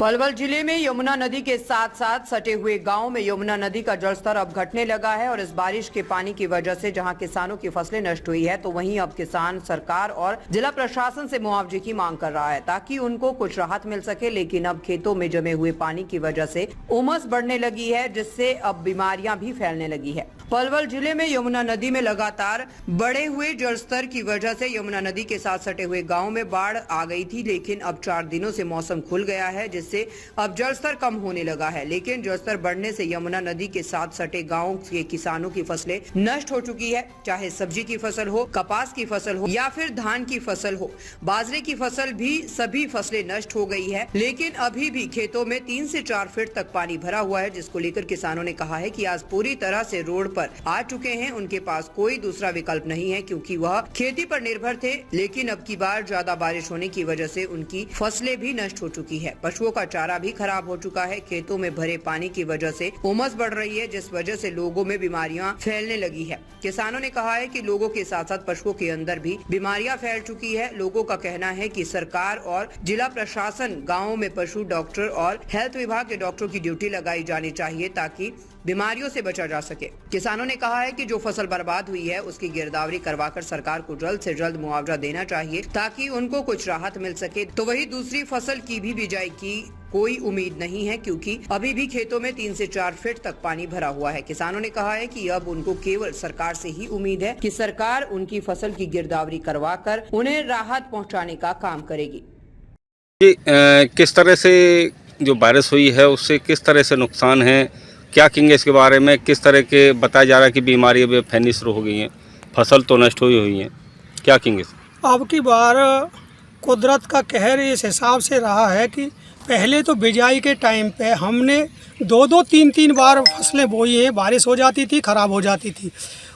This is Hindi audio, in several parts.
पलवल जिले में यमुना नदी के साथ साथ सटे हुए गांव में यमुना नदी का जलस्तर अब घटने लगा है और इस बारिश के पानी की वजह से जहां किसानों की फसलें नष्ट हुई है तो वहीं अब किसान सरकार और जिला प्रशासन से मुआवजे की मांग कर रहा है ताकि उनको कुछ राहत मिल सके। लेकिन अब खेतों में जमे हुए पानी की वजह से उमस बढ़ने लगी है, जिससे अब बीमारियां भी फैलने लगी है। पलवल जिले में यमुना नदी में लगातार बढ़े हुए जलस्तर की वजह से यमुना नदी के साथ सटे हुए गाँव में बाढ़ आ गई थी, लेकिन अब 4 दिनों से मौसम खुल गया है, जिससे अब जलस्तर कम होने लगा है। लेकिन जलस्तर बढ़ने से यमुना नदी के साथ सटे गांवों के किसानों की फसलें नष्ट हो चुकी है, चाहे सब्जी की फसल हो, कपास की फसल हो या फिर धान की फसल हो, बाजरे की फसल भी, सभी फसलें नष्ट हो गई है। लेकिन अभी भी खेतों में 3 से 4 फीट तक पानी भरा हुआ है, जिसको लेकर किसानों ने कहा है कि आज पूरी तरह से रोड पर आ चुके हैं। उनके पास कोई दूसरा विकल्प नहीं है क्योंकि वह खेती पर निर्भर थे, लेकिन अब की बार ज्यादा बारिश होने की वजह से उनकी फसलें भी नष्ट हो चुकी है। पशुओं का चारा भी खराब हो चुका है। खेतों में भरे पानी की वजह से उमस बढ़ रही है, जिस वजह से लोगों में बीमारियां फैलने लगी है। किसानों ने कहा है कि लोगों के साथ साथ पशुओं के अंदर भी बीमारियां फैल चुकी है। लोगों का कहना है कि सरकार और जिला प्रशासन गाँवों में पशु डॉक्टर और हेल्थ विभाग के डॉक्टरों की ड्यूटी लगाई जानी चाहिए ताकि बीमारियों से बचा जा सके। किसानों ने कहा है कि जो फसल बर्बाद हुई है उसकी गिरदावरी करवाकर सरकार को जल्द से जल्द मुआवजा देना चाहिए ताकि उनको कुछ राहत मिल सके। तो वही दूसरी फसल की भी बिजाई की कोई उम्मीद नहीं है क्योंकि अभी भी खेतों में 3 से 4 फीट तक पानी भरा हुआ है। किसानों ने कहा है कि अब उनको केवल सरकार से ही उम्मीद है कि सरकार उनकी फसल की गिरदावरी करवाकर उन्हें राहत पहुँचाने का काम करेगी। किस तरह से जो बारिश हुई है उससे किस तरह से नुकसान है, क्या कहेंगे इसके बारे में? किस तरह के बताया जा रहा है कि बीमारी अभी फैलनी शुरू हो गई है, फसल तो नष्ट हुई है, क्या कहेंगे? अब की बार कुदरत का कहर इस हिसाब से रहा है कि पहले तो बिजाई के टाइम पे हमने 2-2, 3-3 बार फसलें बोई हैं, बारिश हो जाती थी, ख़राब हो जाती थी।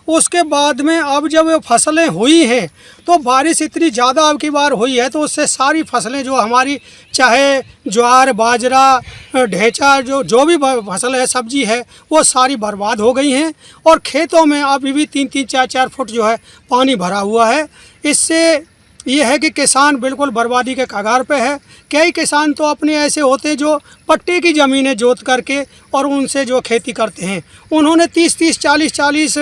उसके बाद में अब जब फसलें हुई हैं तो बारिश इतनी ज़्यादा अब की बार हुई है तो उससे सारी फसलें जो हमारी, चाहे ज्वार, बाजरा, ढेंचा, जो भी फसल है, सब्जी है, वो सारी बर्बाद हो गई हैं और खेतों में अभी भी 3-3, 4-4 फुट जो है पानी भरा हुआ है। इससे ये है कि किसान बिल्कुल बर्बादी के कगार पे है। कई किसान तो अपने ऐसे होते हैं जो पट्टे की ज़मीनें जोत करके और उनसे जो खेती करते हैं, उन्होंने 30-30, 40-40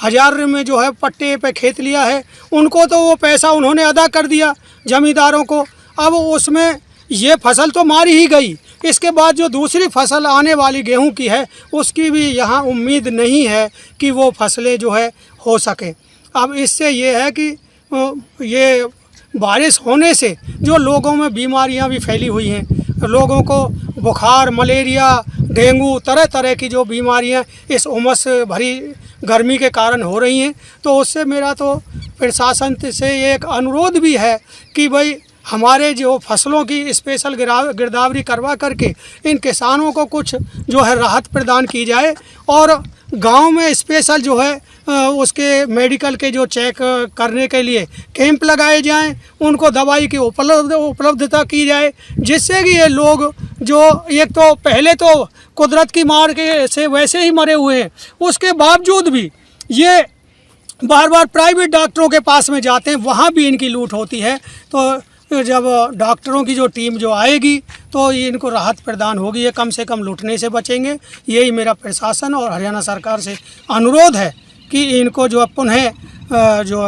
हज़ार में जो है पट्टे पे खेत लिया है, उनको तो वो पैसा उन्होंने अदा कर दिया ज़मींदारों को। अब उसमें ये फसल तो मारी ही गई, इसके बाद जो दूसरी फसल आने वाली गेहूं की है उसकी भी यहाँ उम्मीद नहीं है कि वो फसलें जो है हो सके। अब इससे ये है कि ये बारिश होने से जो लोगों में बीमारियां भी फैली हुई हैं, लोगों को बुखार, मलेरिया, डेंगू, तरह तरह की जो बीमारियां इस उमस भरी गर्मी के कारण हो रही हैं, तो उससे मेरा तो प्रशासन से एक अनुरोध भी है कि भाई हमारे जो फसलों की स्पेशल गिरदावरी करवा करके इन किसानों को कुछ जो है राहत प्रदान की जाए और गांव में स्पेशल जो है उसके मेडिकल के जो चेक करने के लिए कैंप लगाए जाएं, उनको दवाई की उपलब्धता की जाए, जिससे कि ये लोग जो एक तो पहले तो कुदरत की मार के से वैसे ही मरे हुए हैं, उसके बावजूद भी ये बार बार प्राइवेट डॉक्टरों के पास में जाते हैं, वहाँ भी इनकी लूट होती है। तो जब डॉक्टरों की जो टीम जो आएगी तो ये इनको राहत प्रदान होगी, ये कम से कम लूटने से बचेंगे। यही मेरा प्रशासन और हरियाणा सरकार से अनुरोध है कि इनको जो पुनः जो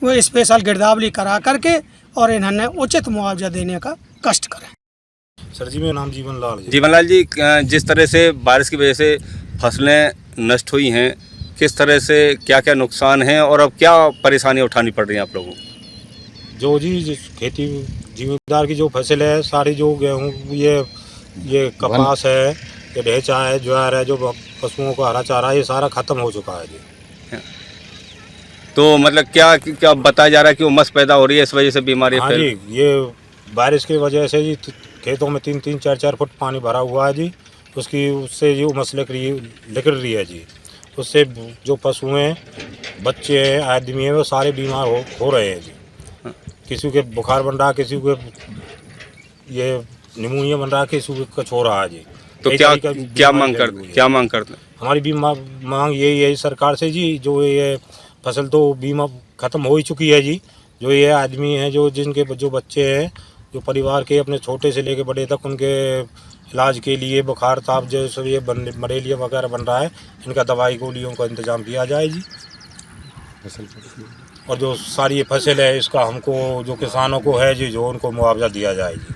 वो स्पेशल गिरदावरी करा करके और इन्होंने उचित मुआवजा देने का कष्ट करें। सर जी, मेरा नाम जीवन लाल जी। जीवन लाल जी, जिस तरह से बारिश की वजह से फसलें नष्ट हुई हैं, किस तरह से क्या क्या नुकसान है और अब क्या परेशानियाँ उठानी पड़ रही हैं आप लोगों को? जो जी खेती जिम्मेदार की जो फसल है, सारी जो गेहूँ, ये कपास है, ये ढेंचा है, ज्वार है, जो पशुओं को हरा चारा है, ये सारा ख़त्म हो चुका है जी। तो मतलब क्या बताया जा रहा है कि उमस पैदा हो रही है, इस वजह से बीमारी? हाँ जी, ये बारिश की वजह से जी खेतों में 3-3, 4-4 फुट पानी भरा हुआ है जी, उससे जी उमस निकल रही है जी। उससे जो पशु हैं, बच्चे हैं, आदमी हैं, वो सारे बीमार हो रहे हैं जी। किसी के बुखार बन रहा, किसी को ये निमोनिया बन रहा, किसी को कुछ हो रहा है जी। तो क्या मांग करते? हमारी भी मांग यही है सरकार से जी, जो ये फसल तो बीमा ख़त्म हो ही चुकी है जी, जो ये आदमी हैं, जो जिनके जो बच्चे हैं, जो परिवार के अपने छोटे से लेके बड़े तक उनके इलाज के लिए बुखार ताप जैसे ये मलेरिया वगैरह बन रहा है, इनका दवाई गोलियों का इंतजाम किया जाए जी। और जो सारी ये फसल है इसका हमको जो किसानों को है जी, जो उनको मुआवजा दिया जाए जी।